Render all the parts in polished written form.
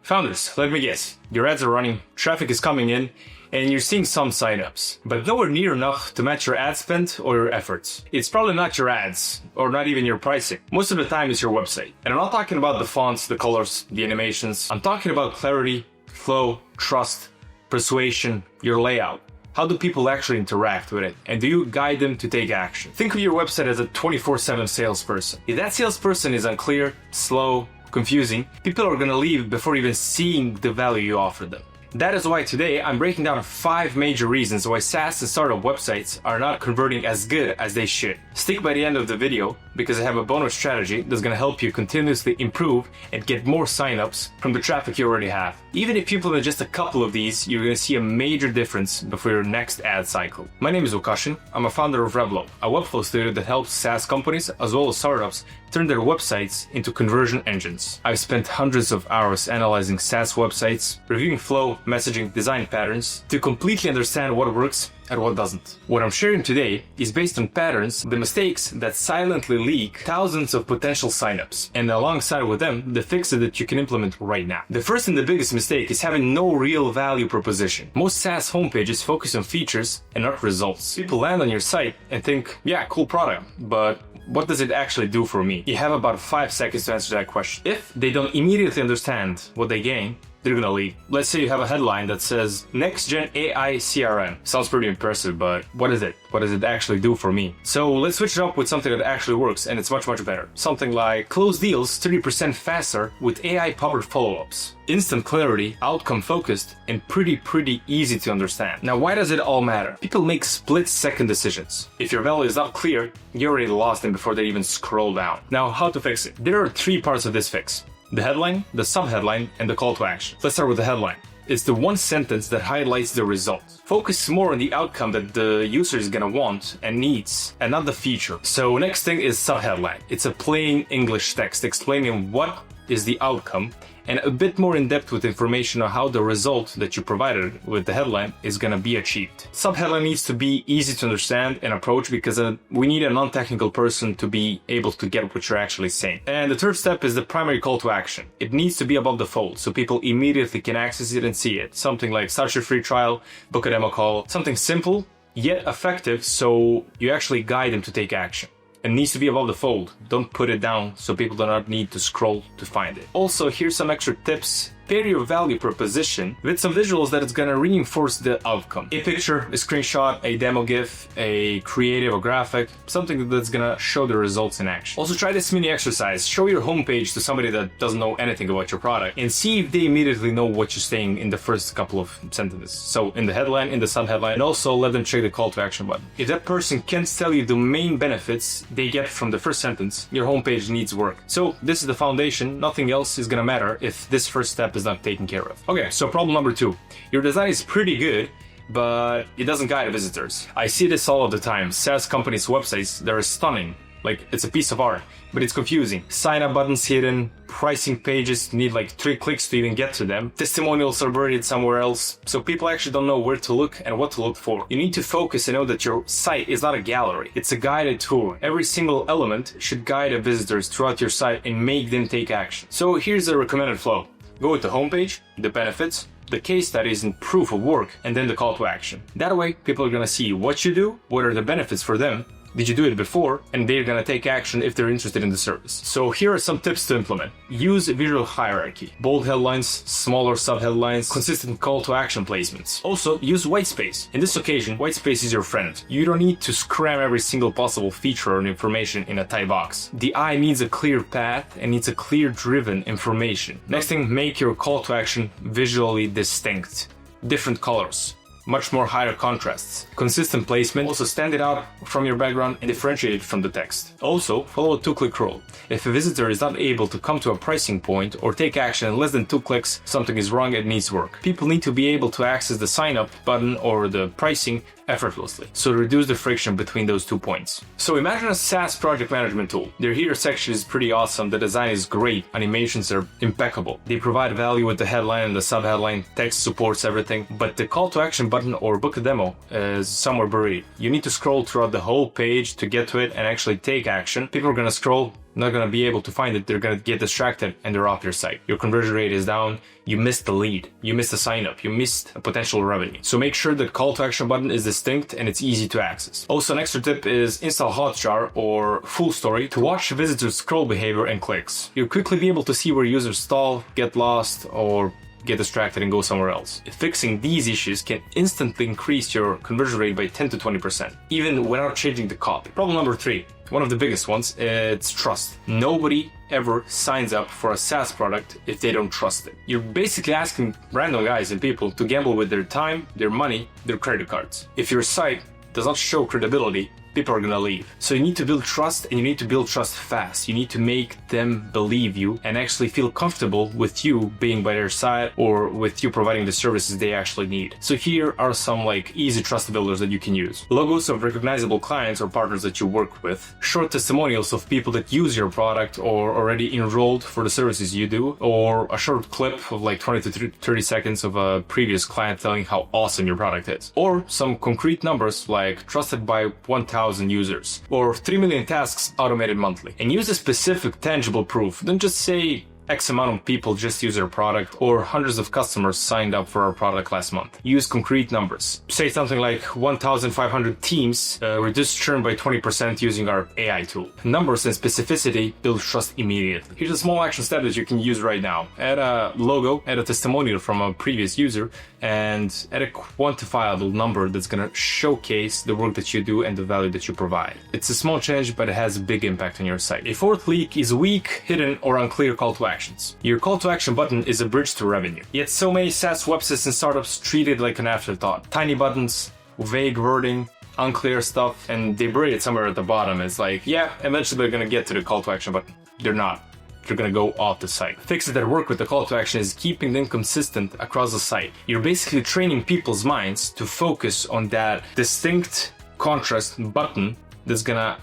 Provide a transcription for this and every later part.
Founders, let me guess. Your ads are running, traffic is coming in, and you're seeing some signups, but nowhere near enough to match your ad spend or your efforts. It's probably not your ads, or not even your pricing. Most of the time it's your website. And I'm not talking about the fonts, the colors, the animations. I'm talking about clarity, flow, trust, persuasion, your layout. How do people actually interact with it? And do you guide them to take action? Think of your website as a 24/7 salesperson. If that salesperson is unclear, slow, confusing, people are gonna leave before even seeing the value you offer them. That is why today I'm breaking down 5 major reasons why SaaS and startup websites are not converting as good as they should. Stick by the end of the video because I have a bonus strategy that's going to help you continuously improve and get more signups from the traffic you already have. Even if you implement just a couple of these, you're going to see a major difference before your next ad cycle. My name is Łukaszyn. I'm a founder of Revlo, a webflow studio that helps SaaS companies as well as startups turn their websites into conversion engines. I've spent hundreds of hours analyzing SaaS websites, reviewing flow, messaging, design patterns to completely understand what works and what doesn't. What I'm sharing today is based on patterns, the mistakes that silently leak thousands of potential signups, and alongside with them, the fixes that you can implement right now. The first and the biggest mistake is having no real value proposition. Most SaaS homepages focus on features and not results. People land on your site and think, yeah, cool product, but what does it actually do for me? You have about 5 seconds to answer that question. If they don't immediately understand what they gain, they're gonna leave. Let's say you have a headline that says Next Gen AI CRM. Sounds pretty impressive, but what is it? What does it actually do for me? So let's switch it up with something that actually works and it's much better. Something like close deals 30% faster with AI-powered follow-ups. Instant clarity, outcome focused, and pretty easy to understand. Now, why does it all matter? People make split-second decisions. If your value is not clear, you already lost them before they even scroll down. Now, how to fix it? There are 3 parts of this fix. The headline, the subheadline, and the call to action. Let's start with the headline. It's the one sentence that highlights the result. Focus more on the outcome that the user is gonna want and needs, and not the feature. So next thing is subheadline. It's a plain English text explaining what is the outcome and a bit more in depth with information on how the result that you provided with the headline is gonna be achieved. Subheadline needs to be easy to understand and approach because we need a non-technical person to be able to get what you're actually saying. And the third step is the primary call to action. It needs to be above the fold so people immediately can access it and see it. Something like start your free trial, book a demo call, something simple yet effective so you actually guide them to take action. It needs to be above the fold. Don't put it down so people do not need to scroll to find it. Also, here's some extra tips. Pair your value proposition with some visuals that it's gonna reinforce the outcome. A picture, a screenshot, a demo GIF, a creative or graphic, something that's gonna show the results in action. Also try this mini exercise. Show your homepage to somebody that doesn't know anything about your product and see if they immediately know what you're saying in the first couple of sentences. So in the headline, in the subheadline, and also let them check the call to action button. If that person can't tell you the main benefits they get from the first sentence, your homepage needs work. So this is the foundation. Nothing else is gonna matter if this first step is not taken care of. Okay, so problem number 2. Your design is pretty good, but it doesn't guide visitors. I see this all of the time. SaaS companies' websites, they're stunning. Like, it's a piece of art, but it's confusing. Sign up buttons hidden, pricing pages need like 3 clicks to even get to them. Testimonials are buried somewhere else, so people actually don't know where to look and what to look for. You need to focus and know that your site is not a gallery. It's a guided tour. Every single element should guide the visitors throughout your site and make them take action. So here's a recommended flow. Go with the homepage, the benefits, the case studies and proof of work, and then the call to action. That way, people are gonna see what you do, what are the benefits for them, did you do it before, and they're gonna take action if they're interested in the service. So here are some tips to implement. Use a visual hierarchy. Bold headlines, smaller subheadlines, consistent call to action placements. Also, use whitespace. In this occasion, whitespace is your friend. You don't need to cram every single possible feature or information in a tight box. The eye needs a clear path and needs a clear driven information. Next thing, make your call to action visually distinct. Different colors. Much more higher contrasts. Consistent placement, also stand it out from your background and differentiate it from the text. Also, follow a 2-click rule. If a visitor is not able to come to a pricing point or take action in less than 2 clicks, something is wrong and needs work. People need to be able to access the sign up button or the pricing effortlessly, so reduce the friction between those 2 points. So imagine a SaaS project management tool. Their here section is pretty awesome, the design is great, animations are impeccable. They provide value with the headline and the subheadline, text supports everything, but the call to action button button or book a demo is somewhere buried. You need to scroll throughout the whole page to get to it and actually take action. People are going to scroll, not going to be able to find it. They're going to get distracted and they're off your site. Your conversion rate is down. You missed the lead. You missed the sign up. You missed a potential revenue. So make sure the call to action button is distinct and it's easy to access. Also, an extra tip is install Hotjar or Full Story to watch visitors' scroll behavior and clicks. You'll quickly be able to see where users stall, get lost, or get distracted and go somewhere else. Fixing these issues can instantly increase your conversion rate by 10 to 20%, even without changing the copy. Problem number 3, one of the biggest ones, it's trust. Nobody ever signs up for a SaaS product if they don't trust it. You're basically asking random guys and people to gamble with their time, their money, their credit cards. If your site does not show credibility, people are gonna leave. So you need to build trust, and you need to build trust fast. You need to make them believe you and actually feel comfortable with you being by their side or with you providing the services they actually need. So here are some easy trust builders that you can use. Logos of recognizable clients or partners that you work with, short testimonials of people that use your product or already enrolled for the services you do, or a short clip of 20 to 30 seconds of a previous client telling how awesome your product is, or some concrete numbers like trusted by 1,000 users or 3 million tasks automated monthly. And use a specific tangible proof. Don't just say X amount of people just use our product or hundreds of customers signed up for our product last month. Use concrete numbers. Say something like 1,500 teams reduced churn by 20% using our AI tool. Numbers and specificity build trust immediately. Here's a small action step that you can use right now. Add a logo, add a testimonial from a previous user, and add a quantifiable number that's going to showcase the work that you do and the value that you provide. It's a small change, but it has a big impact on your site. A fourth leak is weak, hidden, or unclear call to action. Your call to action button is a bridge to revenue. Yet so many SaaS websites and startups treat it like an afterthought. Tiny buttons, vague wording, unclear stuff, and they bury it somewhere at the bottom. It's yeah, eventually they're gonna get to the call to action button. They're not. They're gonna go off the site. Fixes that work with the call to action is keeping them consistent across the site. You're basically training people's minds to focus on that distinct contrast button that's gonna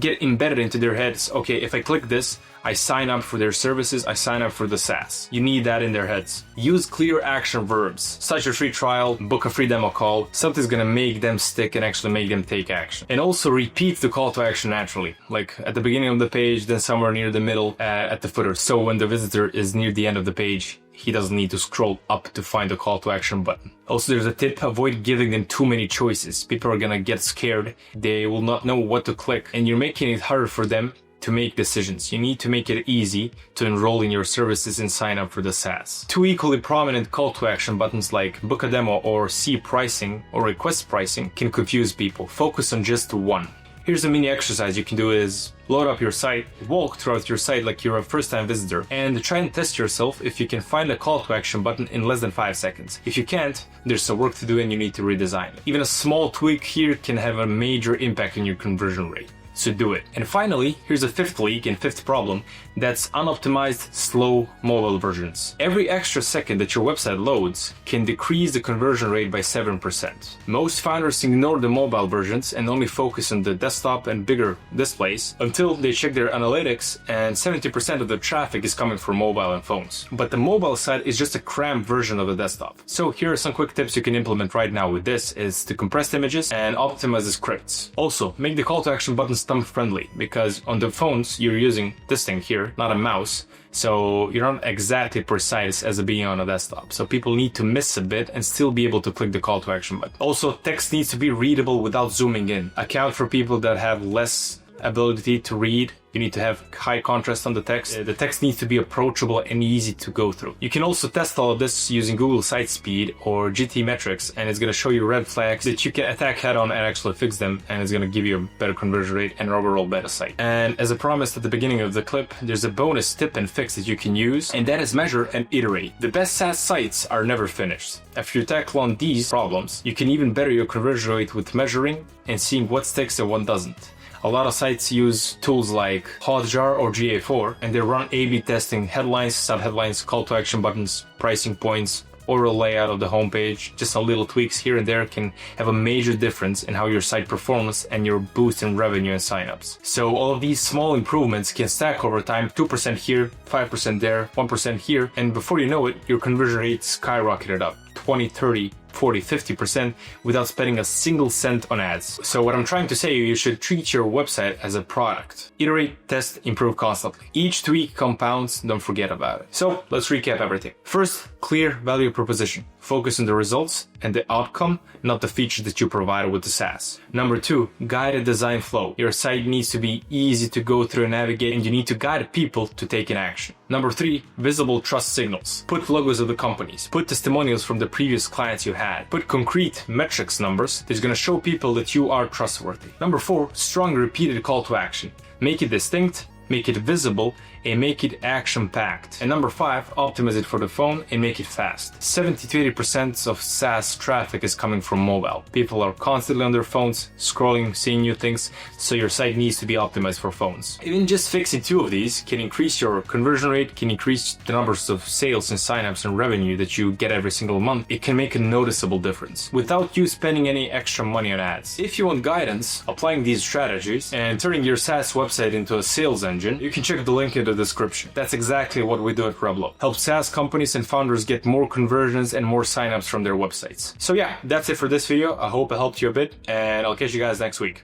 get embedded into their heads. Okay, if I click this, I sign up for their services, I sign up for the SaaS. You need that in their heads. Use clear action verbs. Start your free trial, book a free demo call. Something's gonna make them stick and actually make them take action. And also repeat the call to action naturally, at the beginning of the page, then somewhere near the middle, at the footer. So when the visitor is near the end of the page, he doesn't need to scroll up to find the call to action button. Also, there's a tip: avoid giving them too many choices. People are gonna get scared. They will not know what to click, and you're making it harder for them to make decisions. You need to make it easy to enroll in your services and sign up for the SaaS. Two equally prominent call to action buttons like book a demo or see pricing or request pricing can confuse people. Focus on just one. Here's a mini exercise you can do: is load up your site, walk throughout your site like you're a first-time visitor, and try and test yourself if you can find a call to action button in less than 5 seconds. If you can't, there's some work to do and you need to redesign it. Even a small tweak here can have a major impact on your conversion rate. So do it. And finally, here's a fifth leak and fifth problem: that's unoptimized, slow mobile versions. Every extra second that your website loads can decrease the conversion rate by 7%. Most founders ignore the mobile versions and only focus on the desktop and bigger displays until they check their analytics, and 70% of the traffic is coming from mobile and phones. But the mobile site is just a cramped version of the desktop. So here are some quick tips you can implement right now with this: is to compress images and optimize the scripts. Also, make the call to action buttons thumb friendly, because on the phones you're using this thing here, not a mouse, so you're not exactly precise as being on a desktop. So people need to miss a bit and still be able to click the call to action button. Also, text needs to be readable without zooming in. Account for people that have less ability to read. You need to have high contrast on the text. The text needs to be approachable and easy to go through. You can also test all of this using Google Site Speed or GTmetrix, and it's going to show you red flags that you can attack head on and actually fix them, and it's going to give you a better conversion rate and an overall better site. And as I promised at the beginning of the clip, there's a bonus tip and fix that you can use, and that is measure and iterate. The best SaaS sites are never finished. After you tackle on these problems, you can even better your conversion rate with measuring and seeing what sticks and what doesn't. A lot of sites use tools like Hotjar or GA4, and they run A/B testing headlines, sub-headlines, call to action buttons, pricing points, overall layout of the homepage. Just some little tweaks here and there can have a major difference in how your site performs and your boost in revenue and signups. So all of these small improvements can stack over time: 2% here, 5% there, 1% here, and before you know it, your conversion rate skyrocketed up 20, 30, 40, 50% without spending a single cent on ads. So what I'm trying to say, you should treat your website as a product. Iterate, test, improve constantly. Each tweak compounds, don't forget about it. So let's recap everything. First, clear value proposition. Focus on the results and the outcome, not the features that you provided with the SaaS. Number 2, guided design flow. Your site needs to be easy to go through and navigate, and you need to guide people to take an action. Number 3, visible trust signals. Put logos of the companies. Put testimonials from the previous clients you had. Put concrete metrics numbers that's going to show people that you are trustworthy. Number 4, strong repeated call to action. Make it distinct, make it visible, and make it action-packed. And number 5, optimize it for the phone and make it fast. 70 to 80% of SaaS traffic is coming from mobile. People are constantly on their phones, scrolling, seeing new things, so your site needs to be optimized for phones. Even just fixing 2 of these can increase your conversion rate, can increase the numbers of sales and signups and revenue that you get every single month. It can make a noticeable difference without you spending any extra money on ads. If you want guidance applying these strategies and turning your SaaS website into a sales engine, you can check the link in the description. That's exactly what we do at Reblo. Help SaaS companies and founders get more conversions and more signups from their websites. So yeah, that's it for this video. I hope it helped you a bit, and I'll catch you guys next week.